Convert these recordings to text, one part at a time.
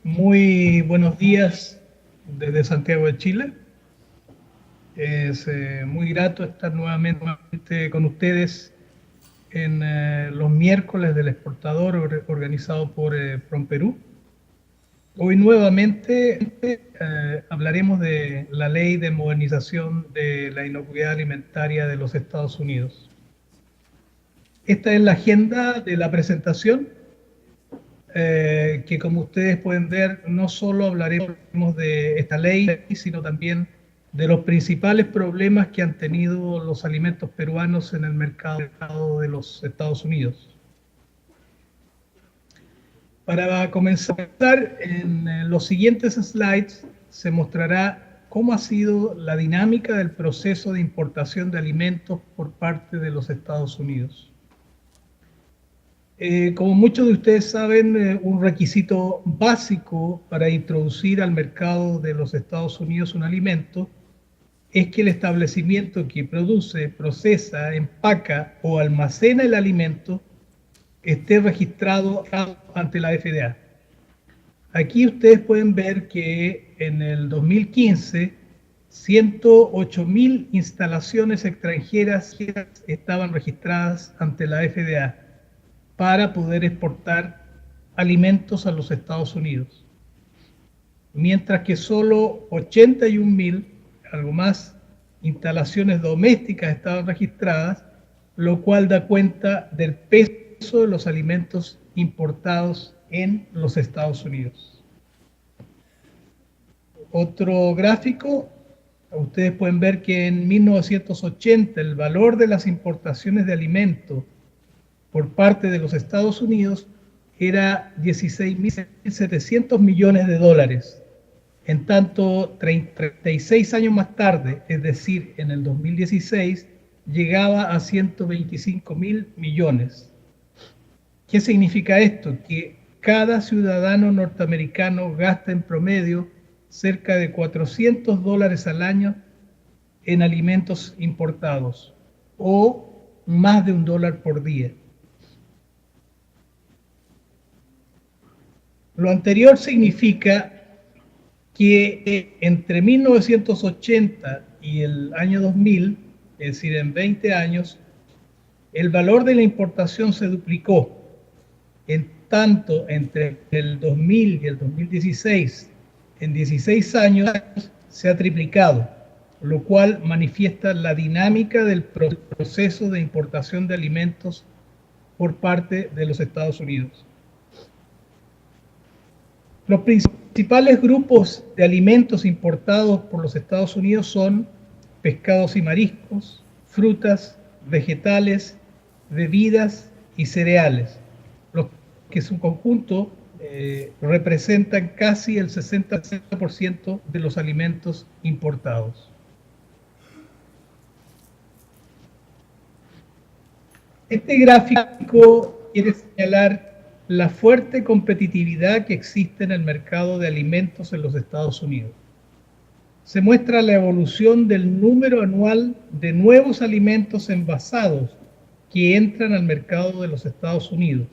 Muy buenos días desde Santiago de Chile. Es muy grato estar nuevamente con ustedes en los miércoles del exportador organizado por PROMPERÚ. Hoy nuevamente hablaremos de la ley de modernización de la inocuidad alimentaria de los Estados Unidos. Esta es la agenda de la presentación. Que como ustedes pueden ver, no solo hablaremos de esta ley, sino también de los principales problemas que han tenido los alimentos peruanos en el mercado de los Estados Unidos. Para comenzar, en los siguientes slides se mostrará cómo ha sido la dinámica del proceso de importación de alimentos por parte de los Estados Unidos. Como muchos de ustedes saben, un requisito básico para introducir al mercado de los Estados Unidos un alimento es que el establecimiento que produce, procesa, empaca o almacena el alimento esté registrado ante la FDA. Aquí ustedes pueden ver que en el 2015, 108.000 instalaciones extranjeras estaban registradas ante la FDA para poder exportar alimentos a los Estados Unidos, mientras que solo 81.000, algo más, instalaciones domésticas estaban registradas, lo cual da cuenta del peso de los alimentos importados en los Estados Unidos. Otro gráfico, ustedes pueden ver que en 1980 el valor de las importaciones de alimentos por parte de los Estados Unidos era 16.700 millones de dólares. En tanto, 36 años más tarde, es decir, en el 2016, llegaba a 125.000 millones. ¿Qué significa esto? Que cada ciudadano norteamericano gasta en promedio cerca de $400 al año en alimentos importados, o más de $1 por día. Lo anterior significa que entre 1980 y el año 2000, es decir, en 20 años, el valor de la importación se duplicó. En tanto, entre el 2000 y el 2016, en 16 años, se ha triplicado, lo cual manifiesta la dinámica del proceso de importación de alimentos por parte de los Estados Unidos. Los principales grupos de alimentos importados por los Estados Unidos son pescados y mariscos, frutas, vegetales, bebidas y cereales, los que en su conjunto representan casi el 60% de los alimentos importados. Este gráfico quiere señalar la fuerte competitividad que existe en el mercado de alimentos en los Estados Unidos. Se muestra la evolución del número anual de nuevos alimentos envasados que entran al mercado de los Estados Unidos,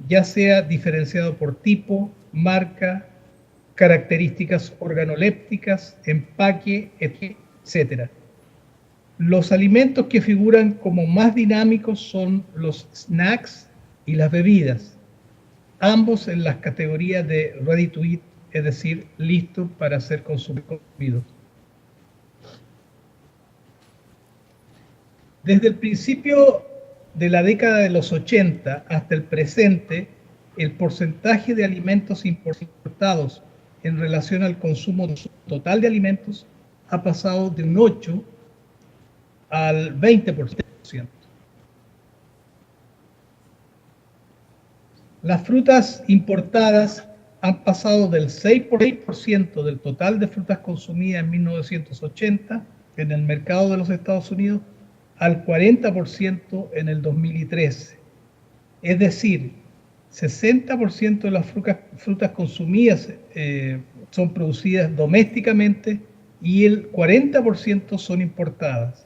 ya sea diferenciado por tipo, marca, características organolépticas, empaque, etc. Los alimentos que figuran como más dinámicos son los snacks y las bebidas, ambos en las categorías de ready to eat, es decir, listo para ser consumidos. Desde el principio de la década de los 80 hasta el presente, el porcentaje de alimentos importados en relación al consumo total de alimentos ha pasado de un 8 al 20%. Las frutas importadas han pasado del 6% del total de frutas consumidas en 1980 en el mercado de los Estados Unidos al 40% en el 2013. Es decir, 60% de las frutas consumidas son producidas domésticamente y el 40% son importadas.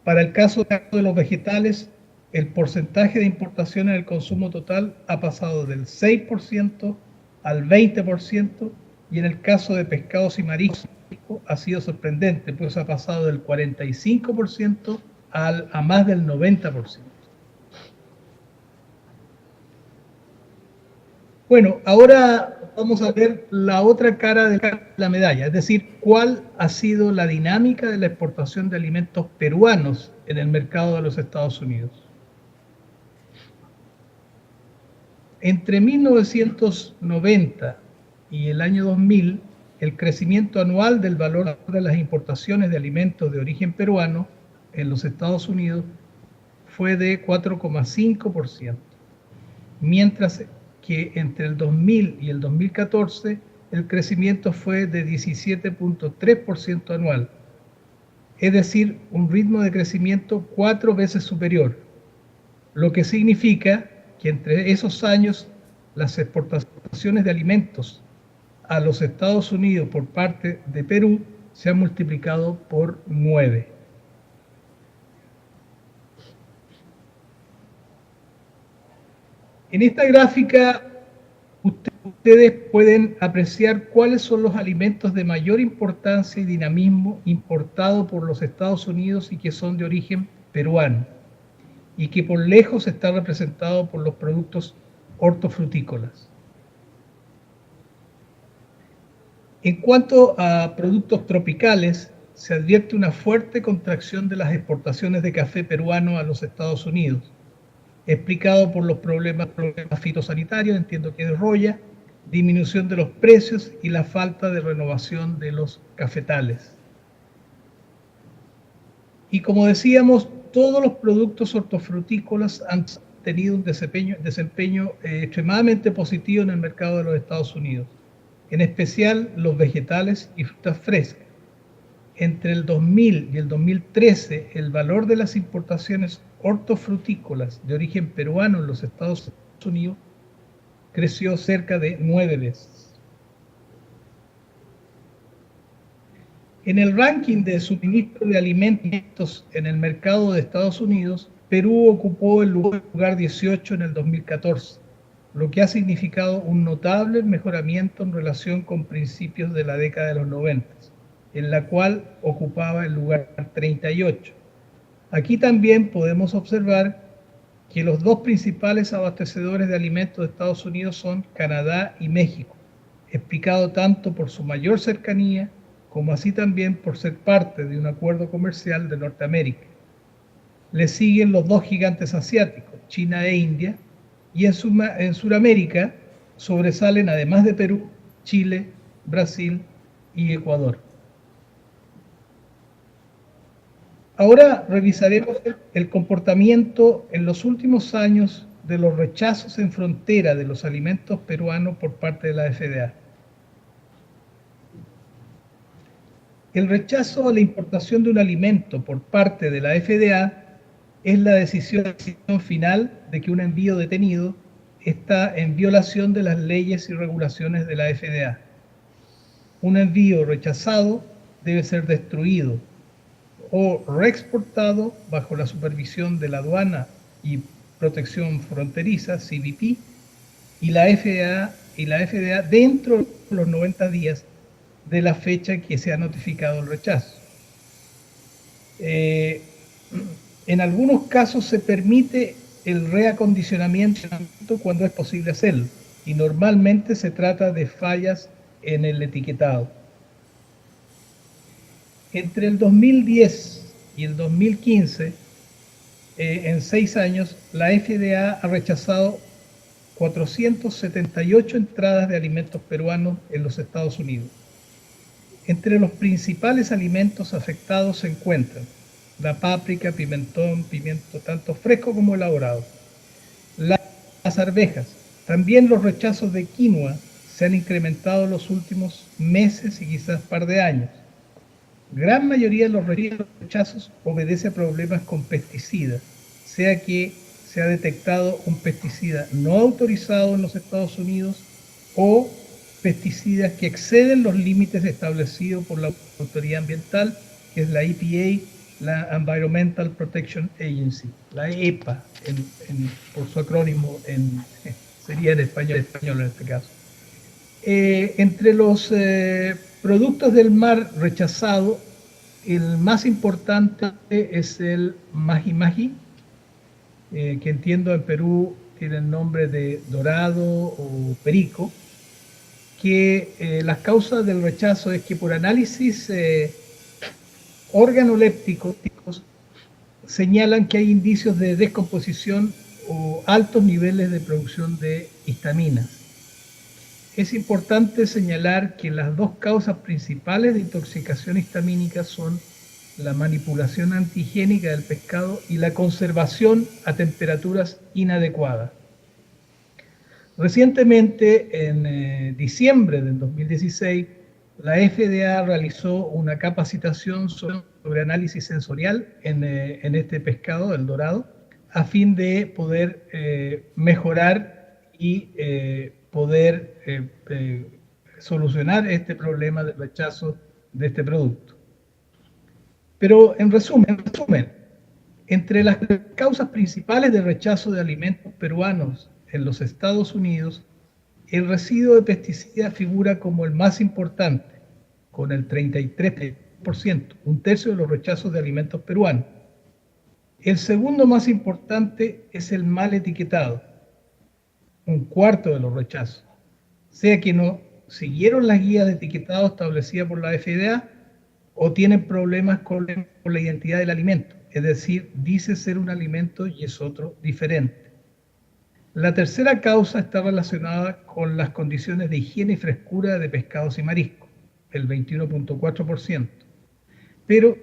Para el caso de los vegetales, el porcentaje de importación en el consumo total ha pasado del 6% al 20%, y en el caso de pescados y mariscos ha sido sorprendente, pues ha pasado del 45% a más del 90%. Bueno, ahora vamos a ver la otra cara de la medalla, es decir, cuál ha sido la dinámica de la exportación de alimentos peruanos en el mercado de los Estados Unidos. Entre 1990 y el año 2000, el crecimiento anual del valor de las importaciones de alimentos de origen peruano en los Estados Unidos fue de 4,5%, mientras que entre el 2000 y el 2014 el crecimiento fue de 17,3% anual, es decir, un ritmo de crecimiento 4 veces superior, lo que significa que entre esos años las exportaciones de alimentos a los Estados Unidos por parte de Perú se han multiplicado por 9. En esta gráfica ustedes pueden apreciar cuáles son los alimentos de mayor importancia y dinamismo importados por los Estados Unidos y que son de origen peruano, y que por lejos está representado por los productos hortofrutícolas. En cuanto a productos tropicales, se advierte una fuerte contracción de las exportaciones de café peruano a los Estados Unidos, explicado por los problemas fitosanitarios, entiendo que de roya, disminución de los precios y la falta de renovación de los cafetales. Y como decíamos, todos los productos hortofrutícolas han tenido un desempeño extremadamente positivo en el mercado de los Estados Unidos, en especial los vegetales y frutas frescas. Entre el 2000 y el 2013, el valor de las importaciones hortofrutícolas de origen peruano en los Estados Unidos creció cerca de 9 veces. En el ranking de suministro de alimentos en el mercado de Estados Unidos, Perú ocupó el lugar 18 en el 2014, lo que ha significado un notable mejoramiento en relación con principios de la década de los 90, en la cual ocupaba el lugar 38. Aquí también podemos observar que los dos principales abastecedores de alimentos de Estados Unidos son Canadá y México, explicado tanto por su mayor cercanía como así también por ser parte de un acuerdo comercial de Norteamérica. Le siguen los dos gigantes asiáticos, China e India, y en Sudamérica sobresalen, además de Perú, Chile, Brasil y Ecuador. Ahora revisaremos el comportamiento en los últimos años de los rechazos en frontera de los alimentos peruanos por parte de la FDA. El rechazo a la importación de un alimento por parte de la FDA es la decisión final de que un envío detenido está en violación de las leyes y regulaciones de la FDA. Un envío rechazado debe ser destruido o reexportado bajo la supervisión de la Aduana y Protección Fronteriza, CBP, y la FDA dentro de los 90 días de la fecha que se ha notificado el rechazo. En algunos casos se permite el reacondicionamiento cuando es posible hacerlo, y normalmente se trata de fallas en el etiquetado. Entre el 2010 y el 2015, en 6 años, la FDA ha rechazado 478 entradas de alimentos peruanos en los Estados Unidos. Entre los principales alimentos afectados se encuentran la páprica, pimentón, pimiento tanto fresco como elaborado, las arvejas. También los rechazos de quinoa se han incrementado en los últimos meses y quizás par de años. Gran mayoría de los rechazos obedece a problemas con pesticidas, sea que se ha detectado un pesticida no autorizado en los Estados Unidos o pesticidas que exceden los límites establecidos por la autoridad ambiental, que es la EPA, la Environmental Protection Agency, la EPA, por su acrónimo, sería en español en este caso. Entre los productos del mar rechazado, el más importante es el maji-maji, que entiendo en Perú tiene el nombre de dorado o perico, que las causas del rechazo es que por análisis organolépticos señalan que hay indicios de descomposición o altos niveles de producción de histaminas. Es importante señalar que las dos causas principales de intoxicación histamínica son la manipulación antihigiénica del pescado y la conservación a temperaturas inadecuadas. Recientemente, en diciembre del 2016, la FDA realizó una capacitación sobre análisis sensorial en este pescado, el dorado, a fin de poder mejorar y poder solucionar este problema de rechazo de este producto. Pero en resumen, entre las causas principales de rechazo de alimentos peruanos en los Estados Unidos, el residuo de pesticidas figura como el más importante, con el 33%, un tercio de los rechazos de alimentos peruanos. El segundo más importante es el mal etiquetado, un cuarto de los rechazos, sea que no siguieron las guías de etiquetado establecidas por la FDA o tienen problemas con la identidad del alimento, es decir, dice ser un alimento y es otro diferente. La tercera causa está relacionada con las condiciones de higiene y frescura de pescados y mariscos, el 21.4%, pero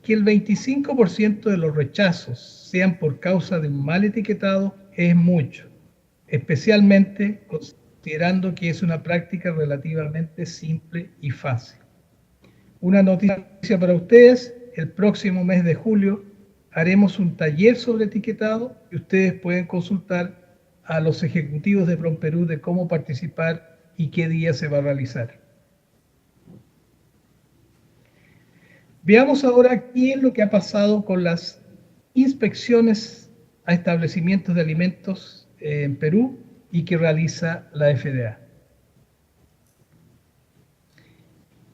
que el 25% de los rechazos sean por causa de un mal etiquetado es mucho, especialmente considerando que es una práctica relativamente simple y fácil. Una noticia para ustedes: el próximo mes de julio haremos un taller sobre etiquetado y ustedes pueden consultar a los ejecutivos de PROMPERÚ de cómo participar y qué día se va a realizar. Veamos ahora qué es lo que ha pasado con las inspecciones a establecimientos de alimentos en Perú y que realiza la FDA.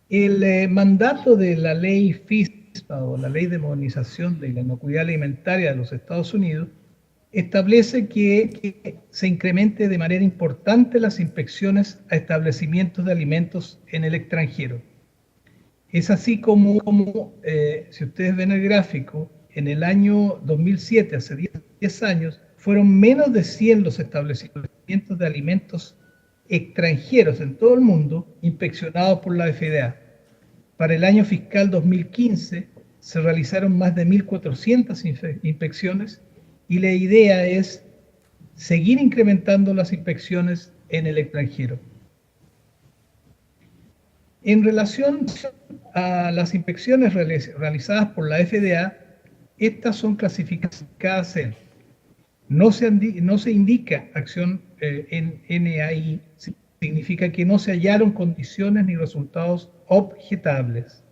El mandato de la ley FISPA, o la Ley de Modernización de la Inocuidad Alimentaria de los Estados Unidos, establece que se incremente de manera importante las inspecciones a establecimientos de alimentos en el extranjero. Es así como si ustedes ven el gráfico, en el año 2007, hace 10 años, fueron menos de 100 los establecimientos de alimentos extranjeros en todo el mundo inspeccionados por la FDA. Para el año fiscal 2015 se realizaron más de 1.400 inspecciones y la idea es seguir incrementando las inspecciones en el extranjero. En relación a las inspecciones realizadas por la FDA, estas son clasificadas en: no se indica acción en NAI, significa que no se hallaron condiciones ni resultados objetables.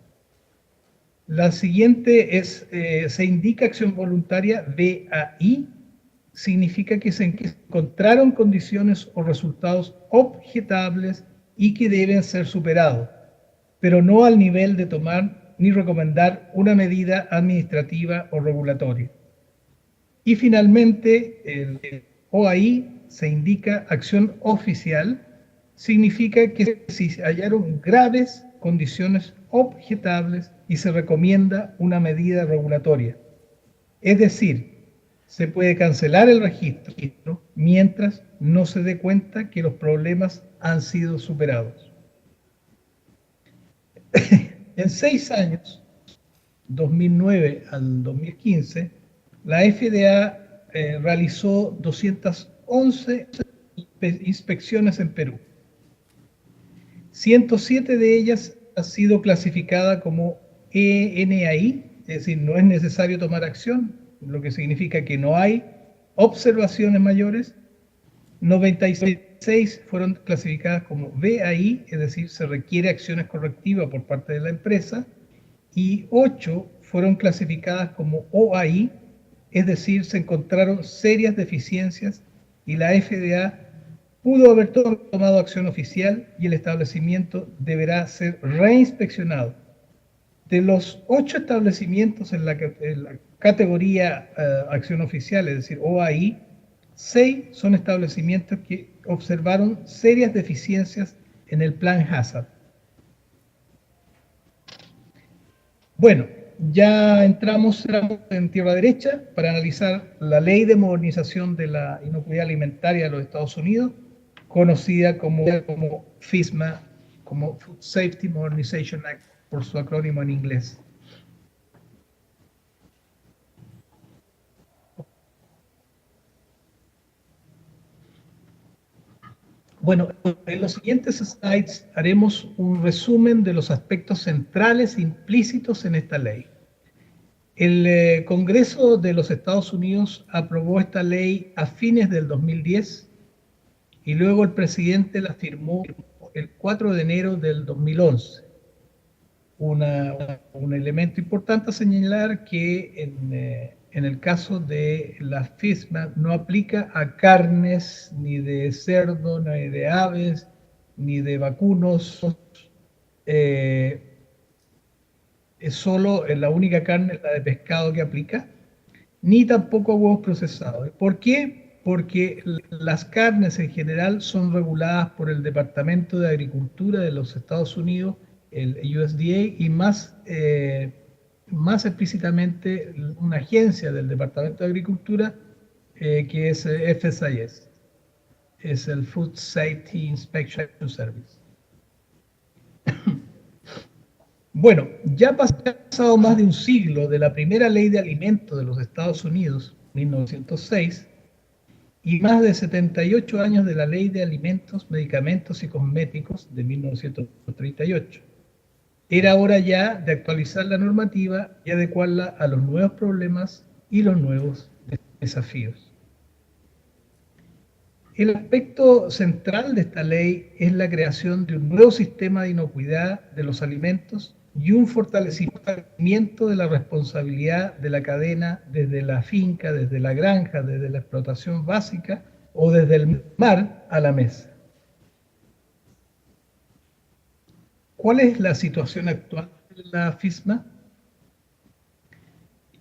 La siguiente es, se indica acción voluntaria, VAI, significa que se encontraron condiciones o resultados objetables y que deben ser superados, pero no al nivel de tomar ni recomendar una medida administrativa o regulatoria. Y finalmente, el OAI se indica acción oficial, significa que si hallaron graves condiciones objetables y se recomienda una medida regulatoria. Es decir, se puede cancelar el registro mientras no se dé cuenta que los problemas han sido superados. En 6 años, 2009 al 2015, la FDA realizó 211 inspecciones en Perú. 107 de ellas han sido clasificadas como ENAI, es decir, no es necesario tomar acción, lo que significa que no hay observaciones mayores. 96 fueron clasificadas como VAI, es decir, se requiere acciones correctivas por parte de la empresa, y 8 fueron clasificadas como OAI, es decir, se encontraron serias deficiencias y la FDA pudo haber tomado acción oficial y el establecimiento deberá ser reinspeccionado. De los 8 establecimientos en la categoría acción oficial, es decir, OAI, 6 son establecimientos que observaron serias deficiencias en el plan Hazard. Bueno, ya entramos en tierra derecha para analizar la Ley de Modernización de la Inocuidad Alimentaria de los Estados Unidos, conocida como FSMA, como Food Safety Modernization Act, por su acrónimo en inglés. Bueno, en los siguientes slides haremos un resumen de los aspectos centrales implícitos en esta ley. El Congreso de los Estados Unidos aprobó esta ley a fines del 2010 y luego el presidente la firmó el 4 de enero del 2011. Un elemento importante a señalar que en el caso de la FSMA no aplica a carnes ni de cerdo, ni de aves, ni de vacunos. Es solo la única carne, la de pescado, que aplica, ni tampoco a huevos procesados. ¿Por qué? Porque las carnes en general son reguladas por el Departamento de Agricultura de los Estados Unidos, el USDA, y más explícitamente una agencia del Departamento de Agricultura que es FSIS, es el Food Safety Inspection Service. Bueno, ya ha pasado más de un siglo de la primera ley de alimentos de los Estados Unidos, 1906, y más de 78 años de la Ley de Alimentos, Medicamentos y Cosméticos de 1938. Era hora ya de actualizar la normativa y adecuarla a los nuevos problemas y los nuevos desafíos. El aspecto central de esta ley es la creación de un nuevo sistema de inocuidad de los alimentos y un fortalecimiento de la responsabilidad de la cadena desde la finca, desde la granja, desde la explotación básica o desde el mar a la mesa. ¿Cuál es la situación actual de la FSMA?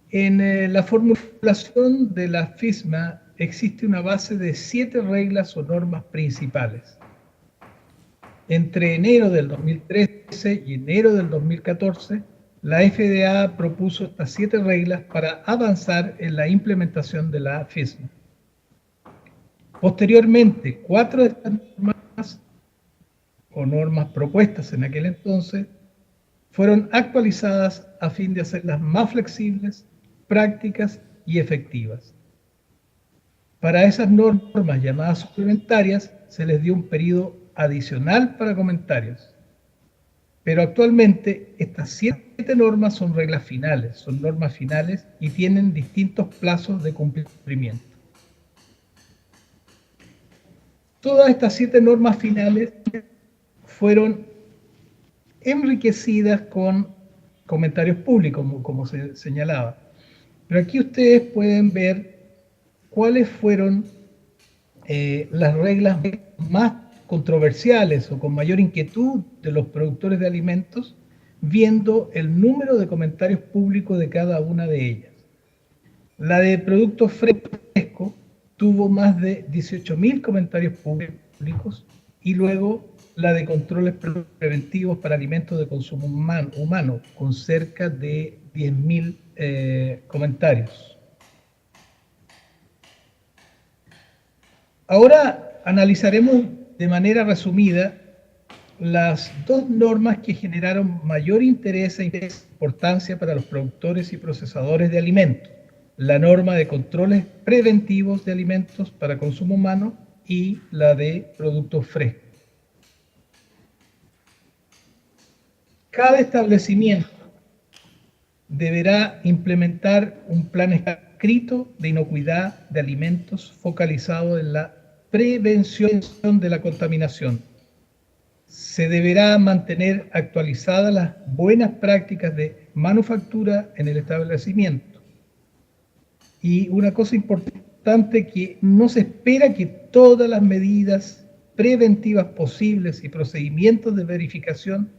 En la formulación de la FSMA existe una base de 7 reglas o normas principales. Entre enero del 2013 y enero del 2014, la FDA propuso estas 7 reglas para avanzar en la implementación de la FSMA. Posteriormente, 4 de estas normas o normas propuestas en aquel entonces fueron actualizadas a fin de hacerlas más flexibles, prácticas y efectivas. Para esas normas llamadas suplementarias se les dio un periodo adicional para comentarios. Pero actualmente estas 7 normas son reglas finales, son normas finales y tienen distintos plazos de cumplimiento. Todas estas 7 normas finales fueron enriquecidas con comentarios públicos, como se señalaba. Pero aquí ustedes pueden ver cuáles fueron las reglas más controversiales o con mayor inquietud de los productores de alimentos, viendo el número de comentarios públicos de cada una de ellas. La de productos frescos tuvo más de 18.000 comentarios públicos y luego la de controles preventivos para alimentos de consumo humano con cerca de 10.000 comentarios. Ahora analizaremos de manera resumida las 2 normas que generaron mayor interés e importancia para los productores y procesadores de alimentos. La norma de controles preventivos de alimentos para consumo humano y la de productos frescos. Cada establecimiento deberá implementar un plan escrito de inocuidad de alimentos focalizado en la prevención de la contaminación. Se deberá mantener actualizadas las buenas prácticas de manufactura en el establecimiento. Y una cosa importante, que no se espera que todas las medidas preventivas posibles y procedimientos de verificación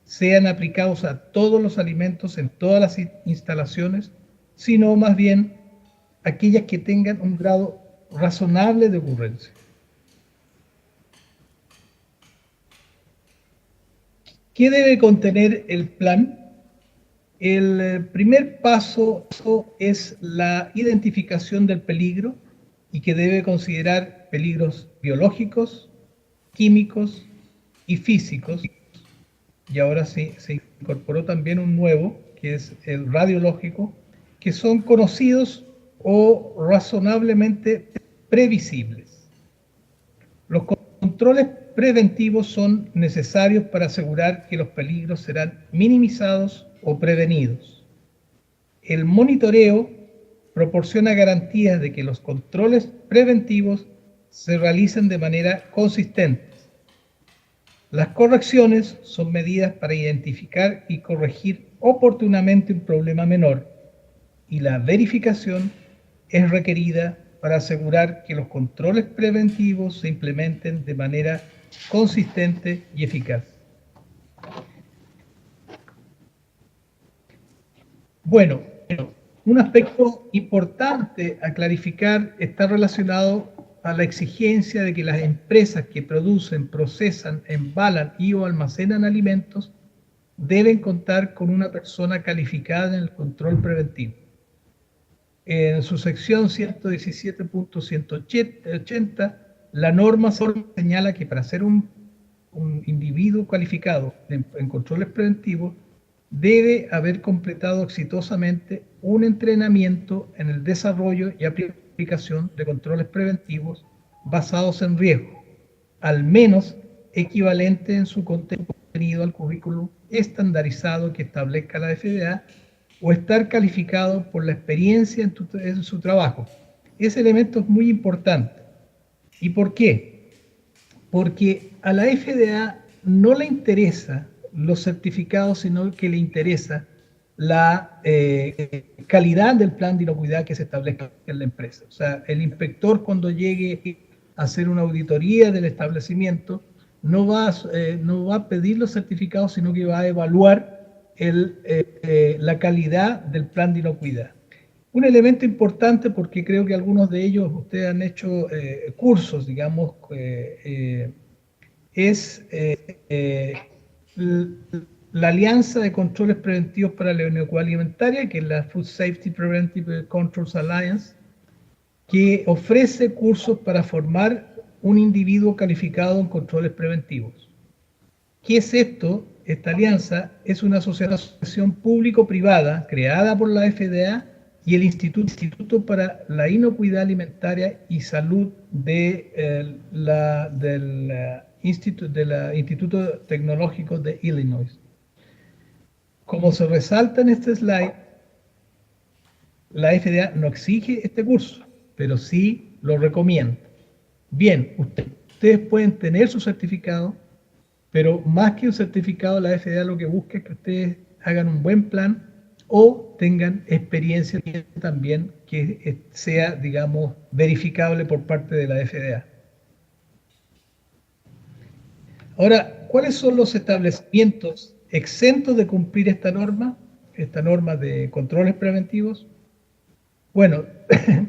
sean aplicados a todos los alimentos en todas las instalaciones, sino más bien aquellas que tengan un grado razonable de ocurrencia. ¿Qué debe contener el plan? El primer paso es la identificación del peligro y que debe considerar peligros biológicos, químicos y físicos. Y ahora sí, se incorporó también un nuevo, que es el radiológico, que son conocidos o razonablemente previsibles. Los controles preventivos son necesarios para asegurar que los peligros serán minimizados o prevenidos. El monitoreo proporciona garantías de que los controles preventivos se realicen de manera consistente. Las correcciones son medidas para identificar y corregir oportunamente un problema menor, y la verificación es requerida para asegurar que los controles preventivos se implementen de manera consistente y eficaz. Bueno, un aspecto importante a clarificar está relacionado a la exigencia de que las empresas que producen, procesan, embalan y o almacenan alimentos deben contar con una persona calificada en el control preventivo. En su sección 117.180, la norma señala que para ser un individuo calificado en controles preventivos debe haber completado exitosamente un entrenamiento en el desarrollo y aplicación de controles preventivos basados en riesgo, al menos equivalente en su contenido al currículum estandarizado que establezca la FDA, o estar calificado por la experiencia en su trabajo. Ese elemento es muy importante. ¿Y por qué? Porque a la FDA no le interesa los certificados, sino que le interesa la calidad del plan de inocuidad que se establezca en la empresa. O sea, el inspector, cuando llegue a hacer una auditoría del establecimiento, no va a pedir los certificados, sino que va a evaluar la calidad del plan de inocuidad. Un elemento importante, porque creo que algunos de ellos ustedes han hecho cursos, digamos, es la Alianza de Controles Preventivos para la Inocuidad Alimentaria, que es la Food Safety Preventive Controls Alliance, que ofrece cursos para formar un individuo calificado en controles preventivos. ¿Qué es esto? Esta alianza es una asociación público-privada creada por la FDA y el Instituto para la Inocuidad Alimentaria y Salud del Instituto Tecnológico de Illinois. Como se resalta en este slide, la FDA no exige este curso, pero sí lo recomienda. Bien, ustedes pueden tener su certificado, pero más que un certificado, la FDA lo que busca es que ustedes hagan un buen plan o tengan experiencia también que sea, digamos, verificable por parte de la FDA. Ahora, ¿cuáles son los establecimientos exentos de cumplir esta norma de controles preventivos? Bueno,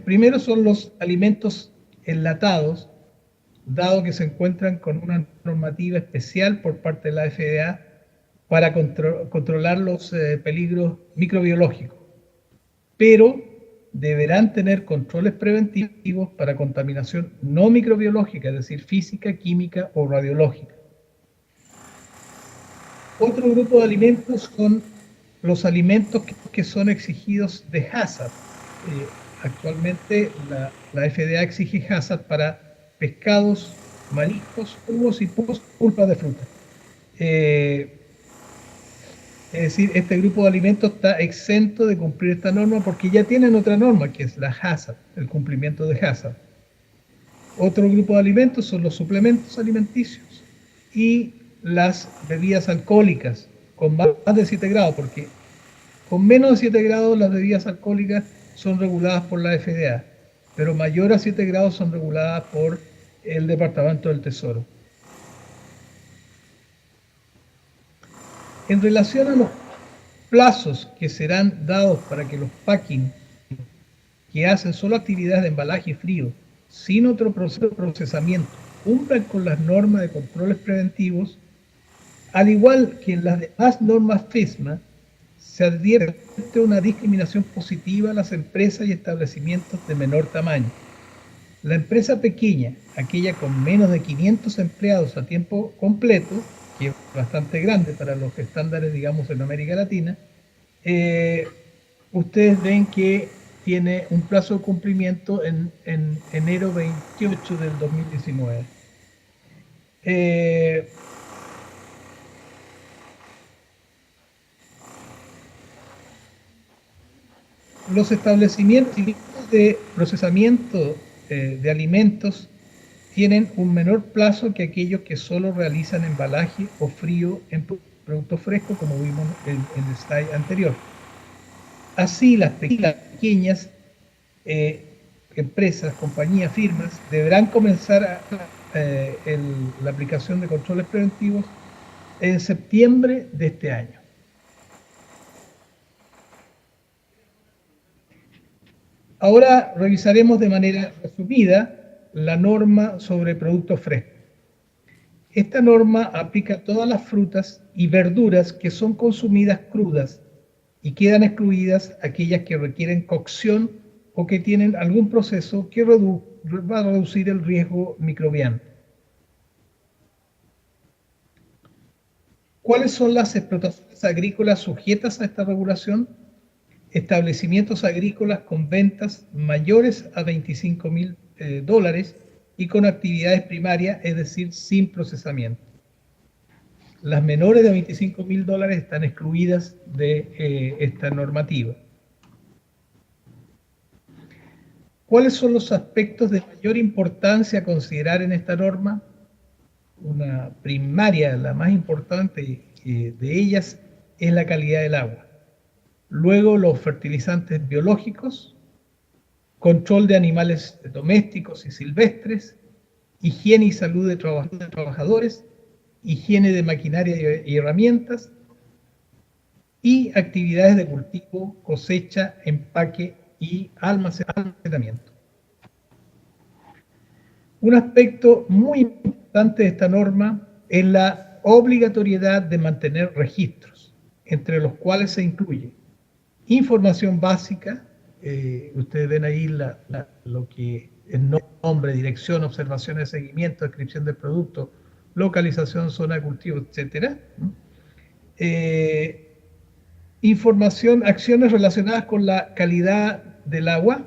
primero son los alimentos enlatados, dado que se encuentran con una normativa especial por parte de la FDA para controlar los peligros microbiológicos, pero deberán tener controles preventivos para contaminación no microbiológica, es decir, física, química o radiológica. Otro grupo de alimentos son los alimentos que son exigidos de HACCP. Actualmente la FDA exige HACCP para pescados, mariscos, jugos y pulpas de fruta. Es decir, este grupo de alimentos está exento de cumplir esta norma porque ya tienen otra norma, que es la HACCP, el cumplimiento de HACCP. Otro grupo de alimentos son los suplementos alimenticios y las bebidas alcohólicas con más de 7 grados, porque con menos de 7 grados las bebidas alcohólicas son reguladas por la FDA, pero mayor a 7 grados son reguladas por el Departamento del Tesoro. En relación a los plazos que serán dados para que los packing que hacen solo actividades de embalaje frío, sin otro proceso de procesamiento, cumplan con las normas de controles preventivos, al igual que en las demás normas FESMA, se advierte una discriminación positiva a las empresas y establecimientos de menor tamaño. La empresa pequeña, aquella con menos de 500 empleados a tiempo completo, que es bastante grande para los estándares, digamos, en América Latina, ustedes ven que tiene un plazo de cumplimiento en enero 28 del 2019. Los establecimientos de procesamiento de alimentos tienen un menor plazo que aquellos que solo realizan embalaje o frío en productos frescos, como vimos en el slide anterior. Así, las pequeñas empresas, compañías, firmas, deberán comenzar la aplicación de controles preventivos en septiembre de este año. Ahora revisaremos de manera resumida la norma sobre productos frescos. Esta norma aplica a todas las frutas y verduras que son consumidas crudas y quedan excluidas aquellas que requieren cocción o que tienen algún proceso que va a reducir el riesgo microbiano. ¿Cuáles son las explotaciones agrícolas sujetas a esta regulación? Establecimientos agrícolas con ventas mayores a $25.000 y con actividades primarias, es decir, sin procesamiento. Las menores de $25.000 están excluidas de esta normativa. ¿Cuáles son los aspectos de mayor importancia a considerar en esta norma? Una primaria, la más importante de ellas, es la calidad del agua. Luego, los fertilizantes biológicos, control de animales domésticos y silvestres, higiene y salud de trabajadores, higiene de maquinaria y herramientas, y actividades de cultivo, cosecha, empaque y almacenamiento. Un aspecto muy importante de esta norma es la obligatoriedad de mantener registros, entre los cuales se incluye información básica, ustedes ven ahí lo que es nombre, dirección, observaciones de seguimiento, descripción del producto, localización, zona de cultivo, etc. Información, acciones relacionadas con la calidad del agua,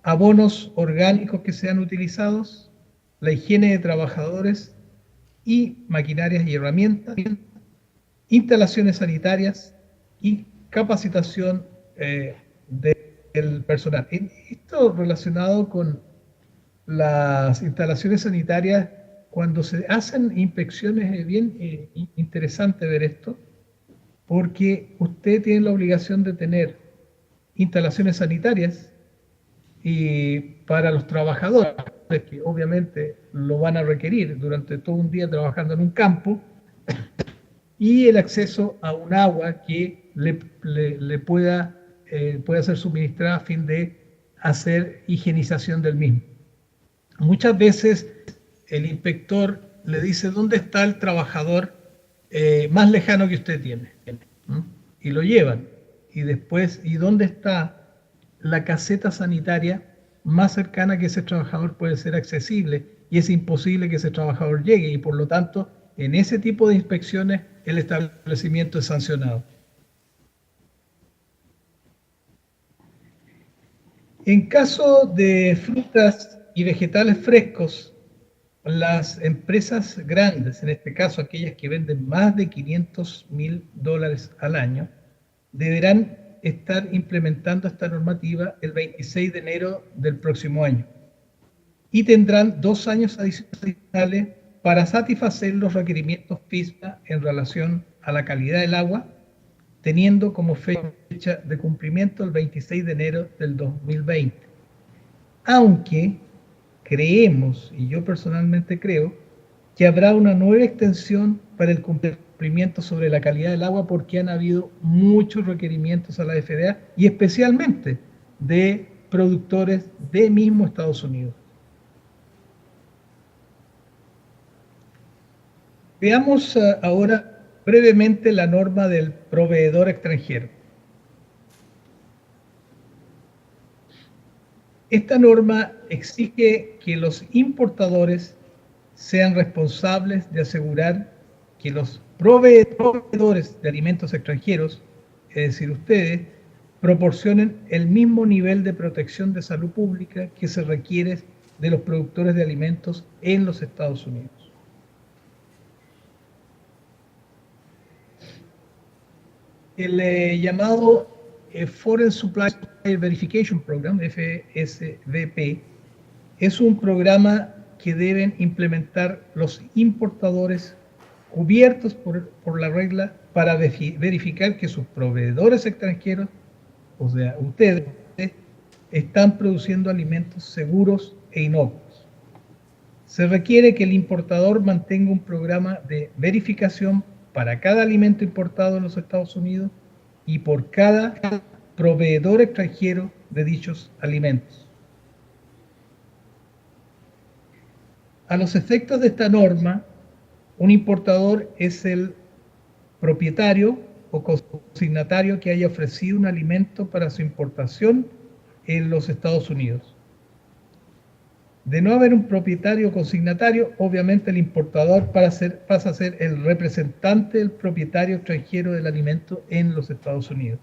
abonos orgánicos que sean utilizados, la higiene de trabajadores y maquinarias y herramientas, instalaciones sanitarias y capacitación del personal. Esto relacionado con las instalaciones sanitarias, cuando se hacen inspecciones, es bien interesante ver esto, porque usted tiene la obligación de tener instalaciones sanitarias y para los trabajadores, que obviamente lo van a requerir durante todo un día trabajando en un campo, y el acceso a un agua que le pueda ser suministrada a fin de hacer higienización del mismo. Muchas veces el inspector le dice dónde está el trabajador más lejano que usted tiene, y lo llevan, y después, ¿y dónde está la caseta sanitaria más cercana que ese trabajador puede ser accesible? Y es imposible que ese trabajador llegue, y por lo tanto, en ese tipo de inspecciones, el establecimiento es sancionado. En caso de frutas y vegetales frescos, las empresas grandes, en este caso aquellas que venden más de $500.000 al año, deberán estar implementando esta normativa el 26 de enero del próximo año y tendrán 2 años adicionales para satisfacer los requerimientos FISMA en relación a la calidad del agua, teniendo como fecha de cumplimiento el 26 de enero del 2020. Aunque creemos, y yo personalmente creo, que habrá una nueva extensión para el cumplimiento sobre la calidad del agua porque han habido muchos requerimientos a la FDA y especialmente de productores de mismo Estados Unidos. Veamos ahora brevemente la norma del proveedor extranjero. Esta norma exige que los importadores sean responsables de asegurar que los proveedores de alimentos extranjeros, es decir, ustedes, proporcionen el mismo nivel de protección de salud pública que se requiere de los productores de alimentos en los Estados Unidos. El llamado Foreign Supply Verification Program, FSVP, es un programa que deben implementar los importadores cubiertos por la regla para verificar que sus proveedores extranjeros, o sea, ustedes, están produciendo alimentos seguros e inocuos. Se requiere que el importador mantenga un programa de verificación para cada alimento importado en los Estados Unidos y por cada proveedor extranjero de dichos alimentos. A los efectos de esta norma, un importador es el propietario o consignatario que haya ofrecido un alimento para su importación en los Estados Unidos. De no haber un propietario o consignatario, obviamente el importador pasa a ser el representante del propietario extranjero del alimento en los Estados Unidos.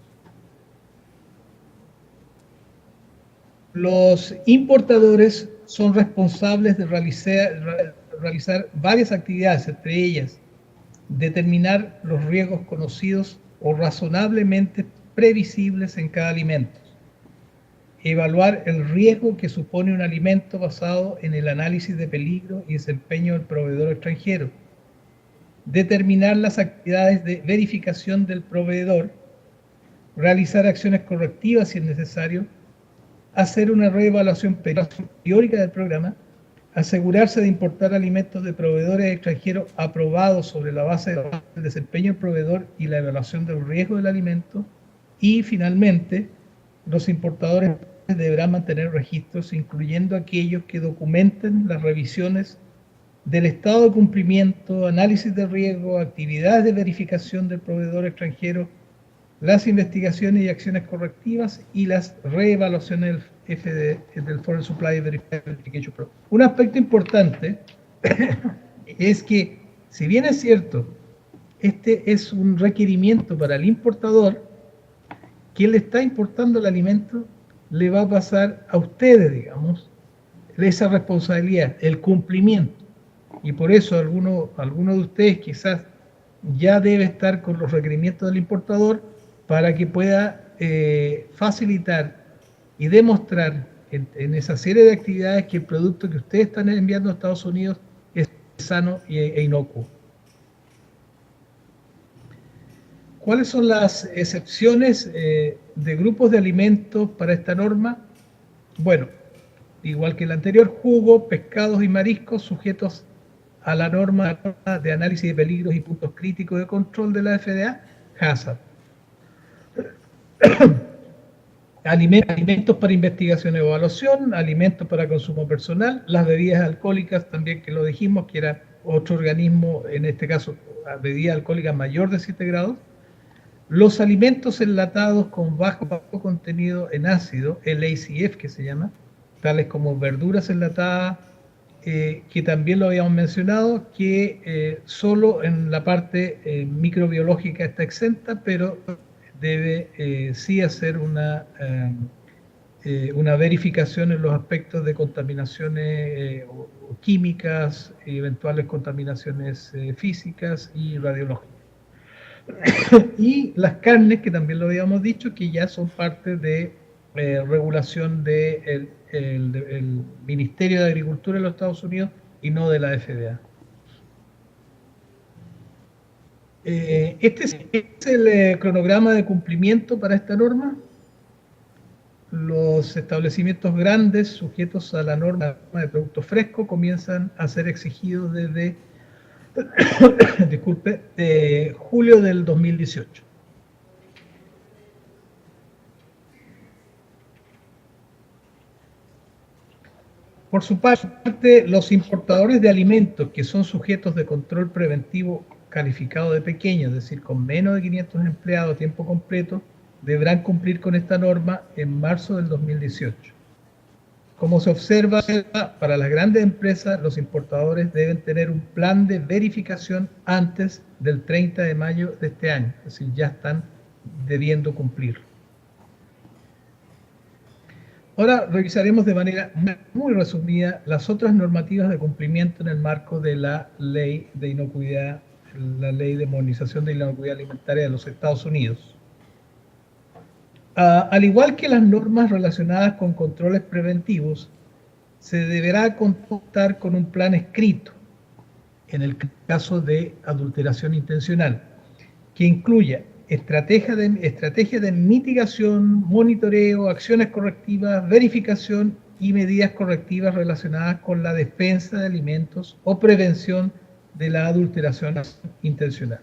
Los importadores son responsables de realizar varias actividades, entre ellas determinar los riesgos conocidos o razonablemente previsibles en cada alimento, evaluar el riesgo que supone un alimento basado en el análisis de peligro y desempeño del proveedor extranjero, determinar las actividades de verificación del proveedor, realizar acciones correctivas si es necesario, hacer una reevaluación periódica del programa, asegurarse de importar alimentos de proveedores extranjeros aprobados sobre la base del desempeño del proveedor y la evaluación del riesgo del alimento, y finalmente los importadores deberán mantener registros, incluyendo aquellos que documenten las revisiones del estado de cumplimiento, análisis de riesgo, actividades de verificación del proveedor extranjero, las investigaciones y acciones correctivas y las reevaluaciones del Foreign Supply Verification Program. Un aspecto importante es que, si bien es cierto, este es un requerimiento para el importador, quien le está importando el alimento le va a pasar a ustedes, digamos, esa responsabilidad, el cumplimiento. Y por eso alguno de ustedes quizás ya debe estar con los requerimientos del importador para que pueda facilitar y demostrar en esa serie de actividades que el producto que ustedes están enviando a Estados Unidos es sano e inocuo. ¿Cuáles son las excepciones de grupos de alimentos para esta norma? Bueno, igual que el anterior, jugo, pescados y mariscos sujetos a la norma de análisis de peligros y puntos críticos de control de la FDA, HACCP. Alimentos para investigación y evaluación, alimentos para consumo personal, las bebidas alcohólicas también, que lo dijimos, que era otro organismo, en este caso, bebida alcohólica mayor de 7 grados, los alimentos enlatados con bajo contenido en ácido, el ACF que se llama, tales como verduras enlatadas, que también lo habíamos mencionado, que solo en la parte microbiológica está exenta, pero debe sí hacer una verificación en los aspectos de contaminaciones químicas, eventuales contaminaciones físicas y radiológicas. Y las carnes, que también lo habíamos dicho, que ya son parte de regulación del Ministerio de Agricultura de los Estados Unidos y no de la FDA. Este es el cronograma de cumplimiento para esta norma. los establecimientos grandes sujetos a la norma de producto fresco comienzan a ser exigidos desde disculpe, julio del 2018. Por su parte, los importadores de alimentos que son sujetos de control preventivo calificado de pequeño, es decir, con menos de 500 empleados a tiempo completo, deberán cumplir con esta norma en marzo del 2018. Como se observa, para las grandes empresas, los importadores deben tener un plan de verificación antes del 30 de mayo de este año, es decir, ya están debiendo cumplir. Ahora revisaremos de manera muy resumida las otras normativas de cumplimiento en el marco de la ley de inocuidad, la ley de modernización de la inocuidad alimentaria de los Estados Unidos. Al igual que las normas relacionadas con controles preventivos, se deberá contar con un plan escrito en el caso de adulteración intencional, que incluya estrategia de mitigación, monitoreo, acciones correctivas, verificación y medidas correctivas relacionadas con la defensa de alimentos o prevención de la adulteración intencional.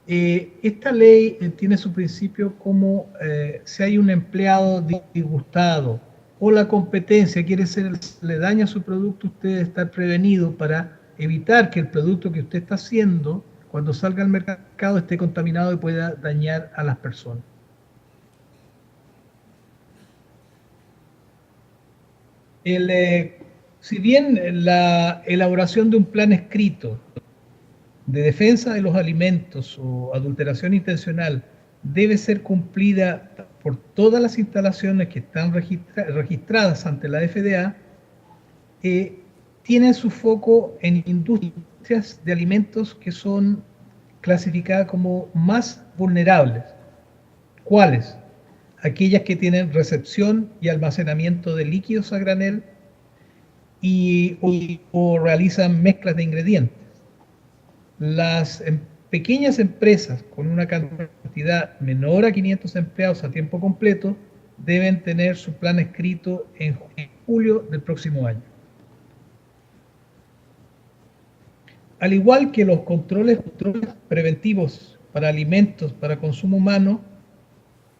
Esta ley tiene su principio como si hay un empleado disgustado o la competencia quiere le daña su producto, usted debe estar prevenido para evitar que el producto que usted está haciendo cuando salga al mercado esté contaminado y pueda dañar a las personas. Si bien la elaboración de un plan escrito de defensa de los alimentos o adulteración intencional debe ser cumplida por todas las instalaciones que están registradas ante la FDA, tiene su foco en industrias de alimentos que son clasificadas como más vulnerables. ¿Cuáles? Aquellas que tienen recepción y almacenamiento de líquidos a granel o realizan mezclas de ingredientes. Las pequeñas empresas con una cantidad menor a 500 empleados a tiempo completo deben tener su plan escrito en julio del próximo año. Al igual que los controles preventivos para alimentos para consumo humano,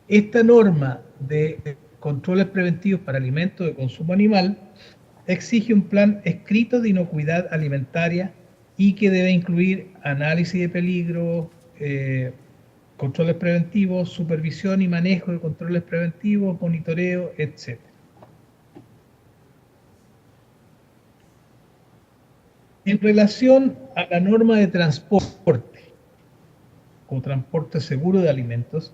esta norma de controles preventivos para alimentos de consumo animal exige un plan escrito de inocuidad alimentaria y que debe incluir análisis de peligro, controles preventivos, supervisión y manejo de controles preventivos, monitoreo, etc. En relación a la norma de transporte o transporte seguro de alimentos,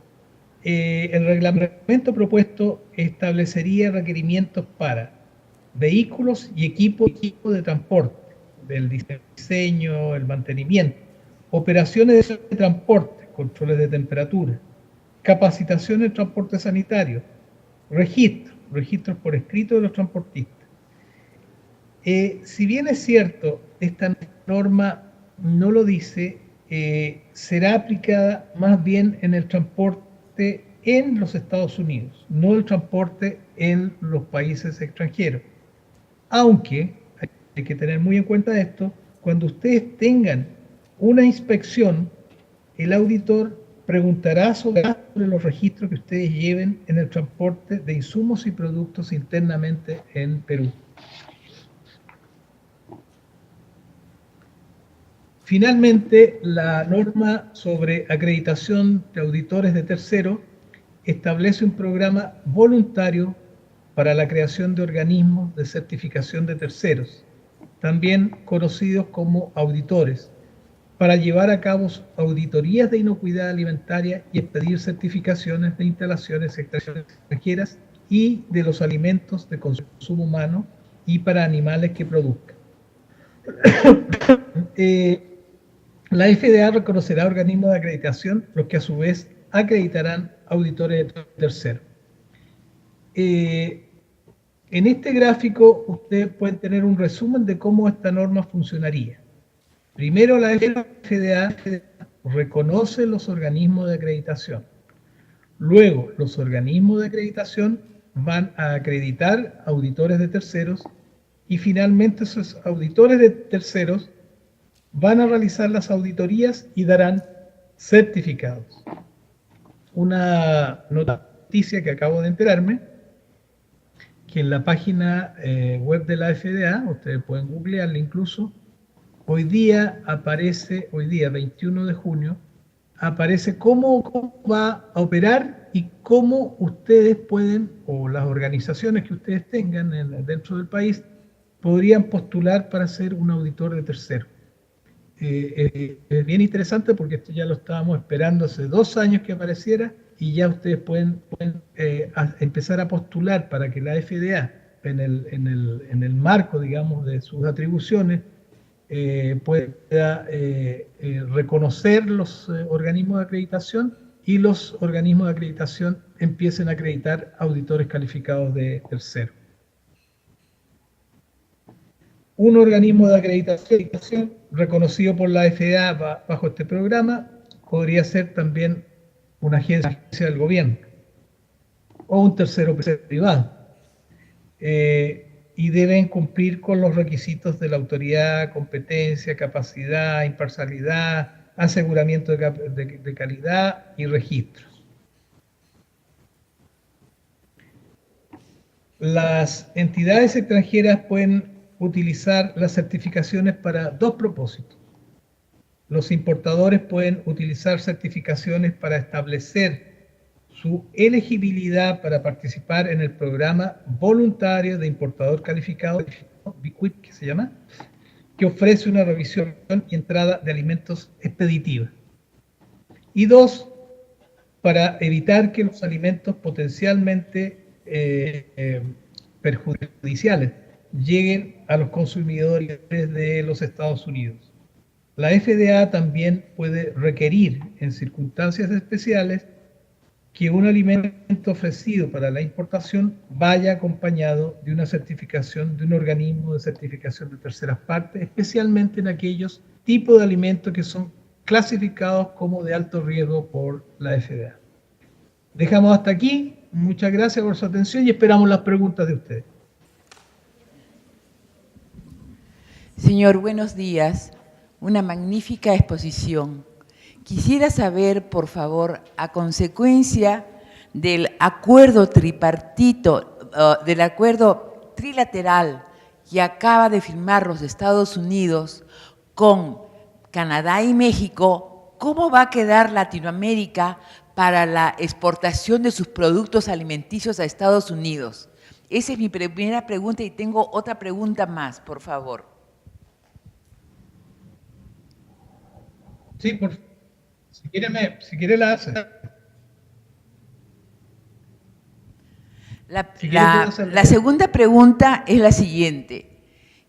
el reglamento propuesto establecería requerimientos para vehículos y equipos de transporte, del diseño, el mantenimiento, operaciones de transporte, controles de temperatura, capacitación en transporte sanitario, registros por escrito de los transportistas. Si bien es cierto, esta norma no lo dice, será aplicada más bien en el transporte en los Estados Unidos, no el transporte en los países extranjeros. Aunque hay que tener muy en cuenta esto, cuando ustedes tengan una inspección, el auditor preguntará sobre los registros que ustedes lleven en el transporte de insumos y productos internamente en Perú. Finalmente, la norma sobre acreditación de auditores de terceros establece un programa voluntario para la creación de organismos de certificación de terceros, también conocidos como auditores, para llevar a cabo auditorías de inocuidad alimentaria y expedir certificaciones de instalaciones extranjeras y de los alimentos de consumo humano y para animales que produzcan. La FDA reconocerá organismos de acreditación, los que a su vez acreditarán auditores de terceros. En este gráfico ustedes pueden tener un resumen de cómo esta norma funcionaría. Primero, la FDA reconoce los organismos de acreditación. Luego, los organismos de acreditación van a acreditar auditores de terceros y finalmente esos auditores de terceros van a realizar las auditorías y darán certificados. Una noticia que acabo de enterarme, que en la página web de la FDA, ustedes pueden googlearla incluso, hoy día aparece, hoy día 21 de junio, aparece cómo va a operar y cómo ustedes pueden, o las organizaciones que ustedes tengan dentro del país, podrían postular para ser un auditor de tercero. Es bien interesante porque esto ya lo estábamos esperando hace 2 años que apareciera y ya ustedes pueden empezar a postular para que la FDA, en el marco, digamos, de sus atribuciones, pueda reconocer los organismos de acreditación y los organismos de acreditación empiecen a acreditar auditores calificados de tercero. Un organismo de acreditación reconocido por la FDA bajo este programa podría ser también una agencia del gobierno o un tercero privado. Y deben cumplir con los requisitos de la autoridad, competencia, capacidad, imparcialidad, aseguramiento de calidad y registros. Las entidades extranjeras pueden utilizar las certificaciones para 2 propósitos. Los importadores pueden utilizar certificaciones para establecer su elegibilidad para participar en el programa voluntario de importador calificado, BQIP, que se llama, que ofrece una revisión y entrada de alimentos expeditiva. Y 2, para evitar que los alimentos potencialmente perjudiciales lleguen a los consumidores de los Estados Unidos. La FDA también puede requerir, en circunstancias especiales, que un alimento ofrecido para la importación vaya acompañado de una certificación de un organismo de certificación de terceras partes, especialmente en aquellos tipos de alimentos que son clasificados como de alto riesgo por la FDA. Dejamos hasta aquí. Muchas gracias por su atención y esperamos las preguntas de ustedes. Señor, buenos días. Una magnífica exposición. Quisiera saber, por favor, a consecuencia del acuerdo tripartito, del acuerdo trilateral que acaba de firmar los Estados Unidos con Canadá y México, ¿cómo va a quedar Latinoamérica para la exportación de sus productos alimenticios a Estados Unidos? Esa es mi primera pregunta y tengo otra pregunta más, por favor. Sí, si quiere la hace. La segunda pregunta es la siguiente.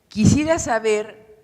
Quisiera saber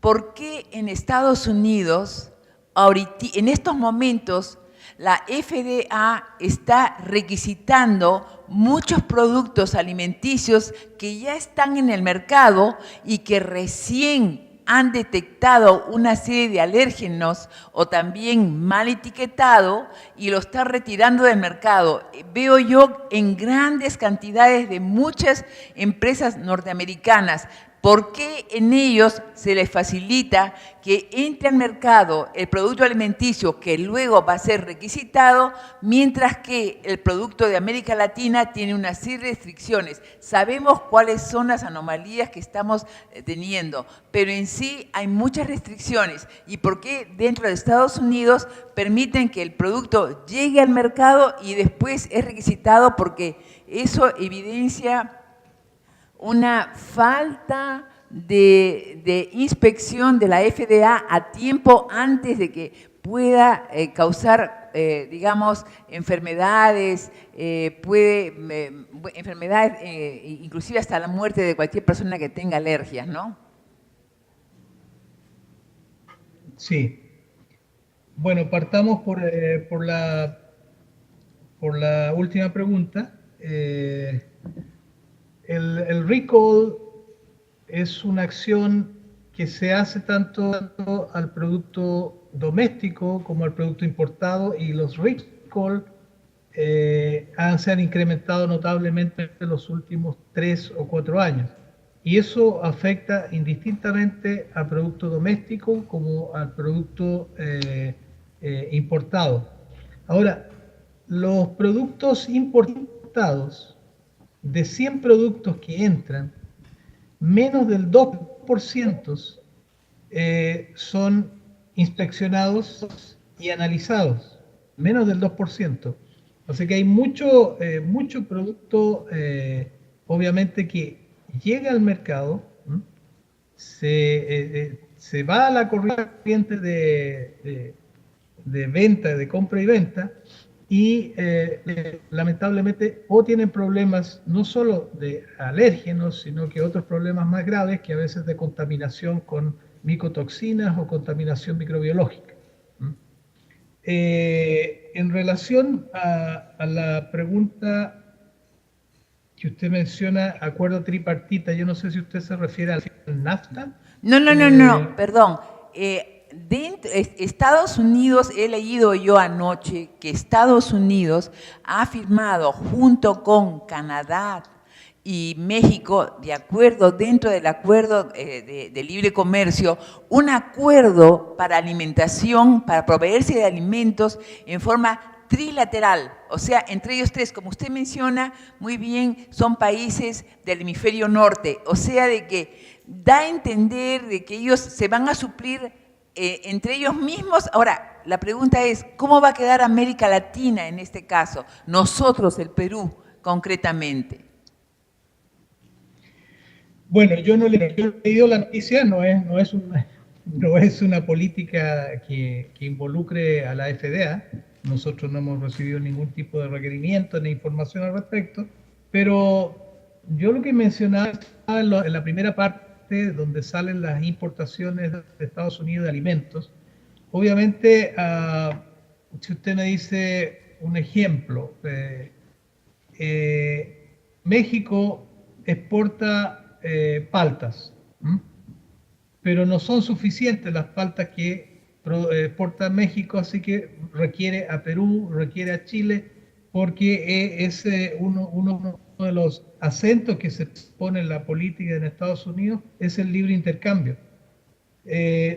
por qué en Estados Unidos, en estos momentos, la FDA está requisitando muchos productos alimenticios que ya están en el mercado y que recién han detectado una serie de alérgenos o también mal etiquetado y lo está retirando del mercado. Veo yo en grandes cantidades de muchas empresas norteamericanas. ¿Por qué en ellos se les facilita que entre al mercado el producto alimenticio que luego va a ser requisitado, mientras que el producto de América Latina tiene una serie de restricciones? Sabemos cuáles son las anomalías que estamos teniendo, pero en sí hay muchas restricciones. ¿Y por qué dentro de Estados Unidos permiten que el producto llegue al mercado y después es requisitado? Porque eso evidencia una falta de inspección de la FDA a tiempo antes de que pueda causar, digamos, enfermedades, inclusive hasta la muerte de cualquier persona que tenga alergias, ¿no? Sí. Bueno, partamos por la última pregunta. El recall es una acción que se hace tanto al producto doméstico como al producto importado, y los recall se han incrementado notablemente en los últimos 3 o 4 años. Y eso afecta indistintamente al producto doméstico como al producto importado. Ahora, los productos importados, de 100 productos que entran, menos del 2% son inspeccionados y analizados, menos del 2%. O sea que hay mucho producto, obviamente, que llega al mercado, se va a la corriente de venta, de compra y venta, y lamentablemente o tienen problemas no solo de alérgenos, sino que otros problemas más graves, que a veces de contaminación con micotoxinas o contaminación microbiológica. En relación a la pregunta que usted menciona, acuerdo tripartita, yo no sé si usted se refiere al NAFTA. No, perdón. Estados Unidos, he leído yo anoche que Estados Unidos ha firmado junto con Canadá y México, de acuerdo, dentro del acuerdo de libre comercio, un acuerdo para alimentación, para proveerse de alimentos en forma trilateral, o sea, entre ellos tres, como usted menciona muy bien, son países del hemisferio norte, o sea, de que da a entender de que ellos se van a suplir entre ellos mismos. Ahora, la pregunta es, ¿cómo va a quedar América Latina en este caso? Nosotros, el Perú, concretamente. Bueno, yo no le he leído la noticia, no es una política que involucre a la FDA. Nosotros no hemos recibido ningún tipo de requerimiento ni información al respecto, pero yo lo que mencionaba en la primera parte, donde salen las importaciones de Estados Unidos de alimentos, obviamente, si usted me dice un ejemplo, México exporta paltas, pero no son suficientes las paltas que exporta México, así que requiere a Perú, requiere a Chile, porque es uno de los acentos que se pone en la política en Estados Unidos, es el libre intercambio.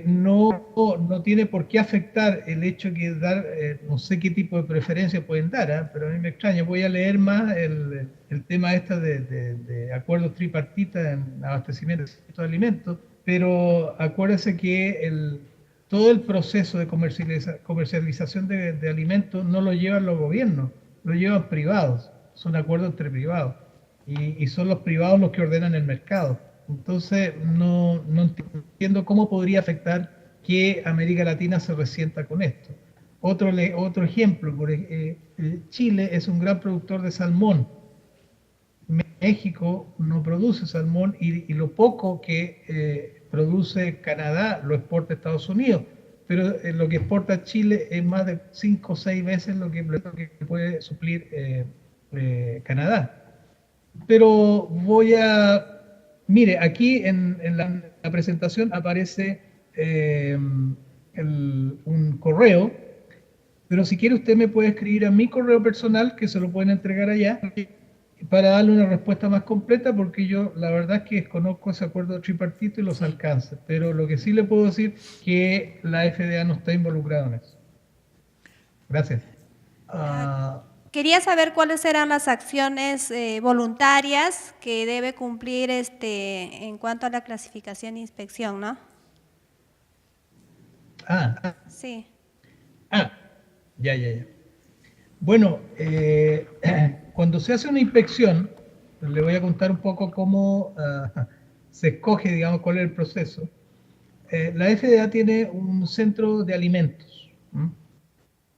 No tiene por qué afectar el hecho que dar, no sé qué tipo de preferencia pueden dar, pero a mí me extraña. Voy a leer más el tema de acuerdos tripartitas en abastecimiento de alimentos, pero acuérdese que todo el proceso de comercialización de alimentos no lo llevan los gobiernos, lo llevan privados, son acuerdos entre privados, y son los privados los que ordenan el mercado. Entonces, no entiendo cómo podría afectar que América Latina se resienta con esto. Otro ejemplo, Chile es un gran productor de salmón. México no produce salmón, y lo poco que produce Canadá lo exporta a Estados Unidos. Pero lo que exporta Chile es más de 5 o 6 veces lo que puede suplir Canadá. Pero mire, aquí en la presentación aparece un correo, pero si quiere usted me puede escribir a mi correo personal, que se lo pueden entregar allá, para darle una respuesta más completa, porque yo la verdad es que desconozco ese acuerdo tripartito y los alcances, pero lo que sí le puedo decir es que la FDA no está involucrada en eso. Gracias. Quería saber cuáles eran las acciones voluntarias que debe cumplir en cuanto a la clasificación e inspección, ¿no? Sí. Ya. Bueno, cuando se hace una inspección, le voy a contar un poco cómo se escoge, digamos, cuál es el proceso. La FDA tiene un centro de alimentos.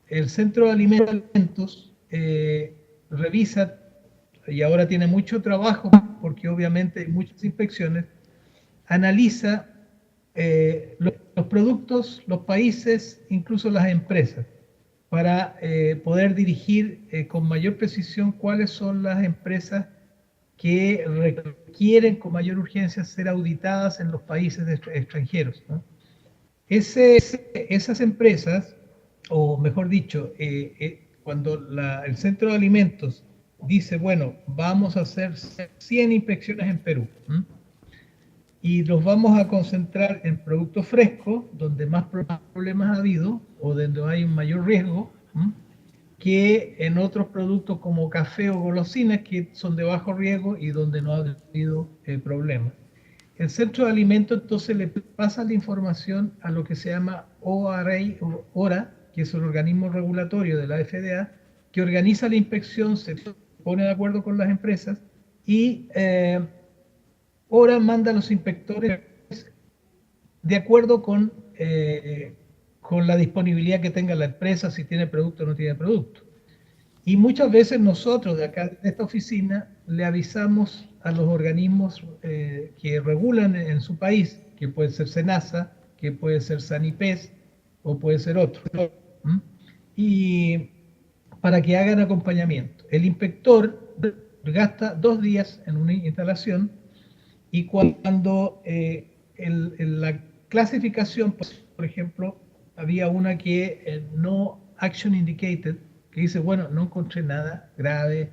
El centro de alimentos revisa, y ahora tiene mucho trabajo porque obviamente hay muchas inspecciones, analiza los productos, los países, incluso las empresas, para poder dirigir con mayor precisión cuáles son las empresas que requieren con mayor urgencia ser auditadas en los países extranjeros, ¿no? Esas empresas, o mejor dicho, cuando el Centro de Alimentos dice, bueno, vamos a hacer 100 inspecciones en Perú, y los vamos a concentrar en productos frescos, donde más problemas ha habido, o donde hay un mayor riesgo, que en otros productos como café o golosinas, que son de bajo riesgo y donde no ha habido problemas. El Centro de Alimentos entonces le pasa la información a lo que se llama ORA, que es el organismo regulatorio de la FDA, que organiza la inspección, se pone de acuerdo con las empresas y ORA manda a los inspectores de acuerdo con la disponibilidad que tenga la empresa, si tiene producto o no tiene producto. Y muchas veces nosotros de acá, de esta oficina, le avisamos a los organismos que regulan en su país, que puede ser SENASA, que puede ser SANIPES o puede ser otro, y para que hagan acompañamiento. El inspector gasta 2 días en una instalación y cuando la clasificación, por ejemplo, había una que no action indicated, que dice, bueno, no encontré nada grave,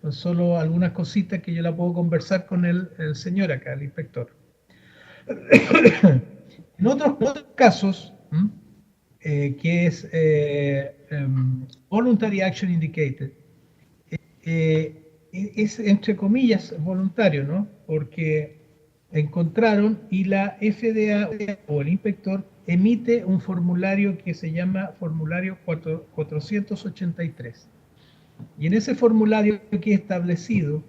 solo algunas cositas que yo la puedo conversar con el señor acá, el inspector. En otros casos, que es voluntary action indicated, es entre comillas voluntario, ¿no? Porque encontraron y la FDA o el inspector emite un formulario que se llama formulario 483. Y en ese formulario que he establecido,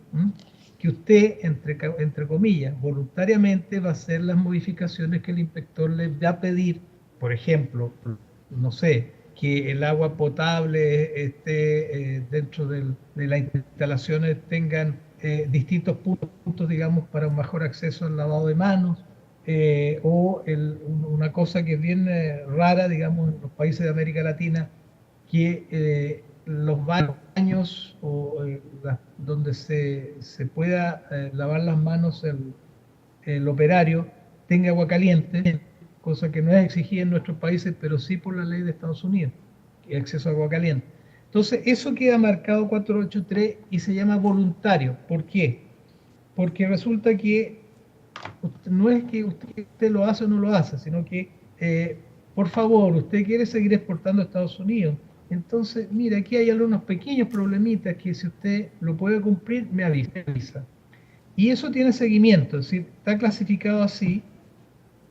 que usted, entre comillas, voluntariamente va a hacer las modificaciones que el inspector le va a pedir, por ejemplo, no sé, que el agua potable esté dentro de las instalaciones, tengan distintos puntos, digamos, para un mejor acceso al lavado de manos, o una cosa que es bien rara, digamos, en los países de América Latina, que los baños o donde se pueda lavar las manos el operario tenga agua caliente, cosa que no es exigida en nuestros países, pero sí por la ley de Estados Unidos, el acceso a agua caliente. Entonces, eso queda marcado 483 y se llama voluntario. ¿Por qué? Porque resulta que no es que usted lo hace o no lo hace, sino que, por favor, usted quiere seguir exportando a Estados Unidos. Entonces, mira, aquí hay algunos pequeños problemitas que si usted lo puede cumplir, me avisa. Y eso tiene seguimiento, es decir, está clasificado así,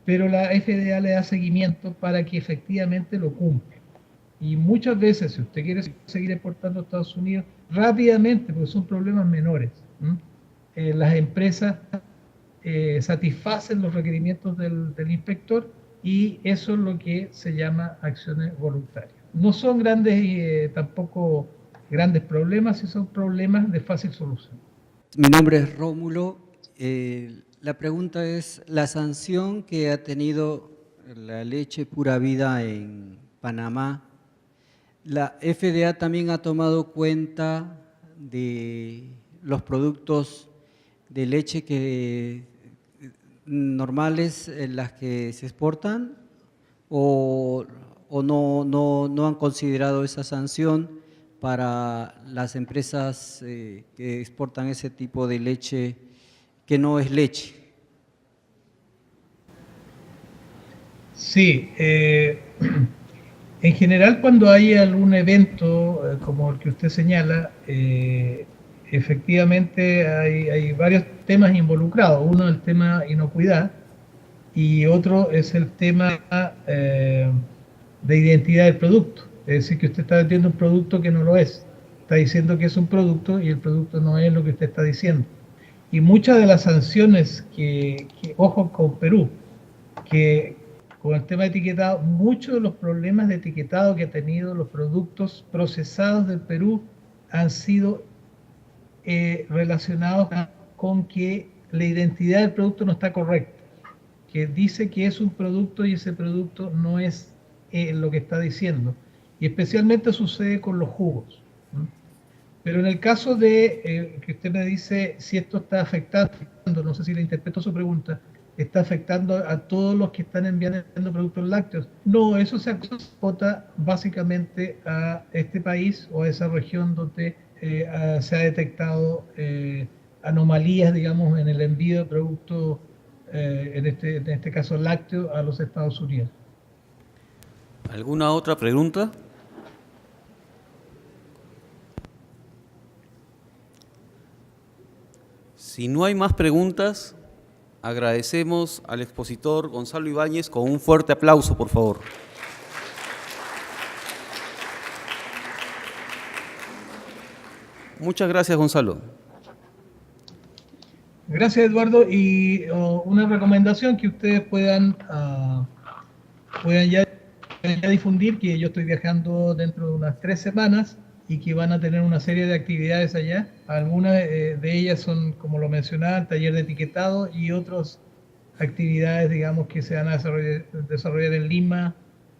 pero la FDA le da seguimiento para que efectivamente lo cumpla. Y muchas veces, si usted quiere seguir exportando a Estados Unidos, rápidamente, porque son problemas menores, las empresas satisfacen los requerimientos del inspector y eso es lo que se llama acciones voluntarias. No son grandes, tampoco grandes problemas, sino son problemas de fácil solución. Mi nombre es Rómulo. La pregunta es, la sanción que ha tenido la leche Pura Vida en Panamá, ¿la FDA también ha tomado cuenta de los productos de leche normales, las que se exportan, o no han considerado esa sanción para las empresas que exportan ese tipo de leche que no es leche? Sí, en general cuando hay algún evento como el que usted señala, efectivamente hay varios temas involucrados. Uno es el tema inocuidad y otro es el tema de identidad del producto. Es decir, que usted está vendiendo un producto que no lo es. Está diciendo que es un producto y el producto no es lo que usted está diciendo. Y muchas de las sanciones ojo con Perú, que con el tema de etiquetado, muchos de los problemas de etiquetado que ha tenido los productos procesados del Perú han sido relacionados con que la identidad del producto no está correcta, que dice que es un producto y ese producto no es lo que está diciendo. Y especialmente sucede con los jugos. Pero en el caso de que usted me dice si esto está afectando, no sé si le interpreto su pregunta, está afectando a todos los que están enviando productos lácteos. No, eso se acota básicamente a este país o a esa región donde se ha detectado anomalías, digamos, en el envío de productos, en este caso lácteos, a los Estados Unidos. ¿Alguna otra pregunta? Si no hay más preguntas, agradecemos al expositor Gonzalo Ibáñez con un fuerte aplauso, por favor. Muchas gracias, Gonzalo. Gracias, Eduardo. Y una recomendación que ustedes puedan ya difundir, que yo estoy viajando dentro de unas 3 semanas y que van a tener una serie de actividades allá. Algunas de ellas son, como lo mencionaba, el taller de etiquetado y otras actividades, digamos, que se van a desarrollar en Lima,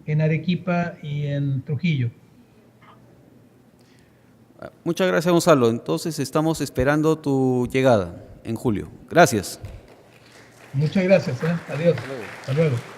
en Arequipa y en Trujillo. Muchas gracias, Gonzalo. Entonces estamos esperando tu llegada en julio. Gracias. Muchas gracias. Adiós. Hasta luego.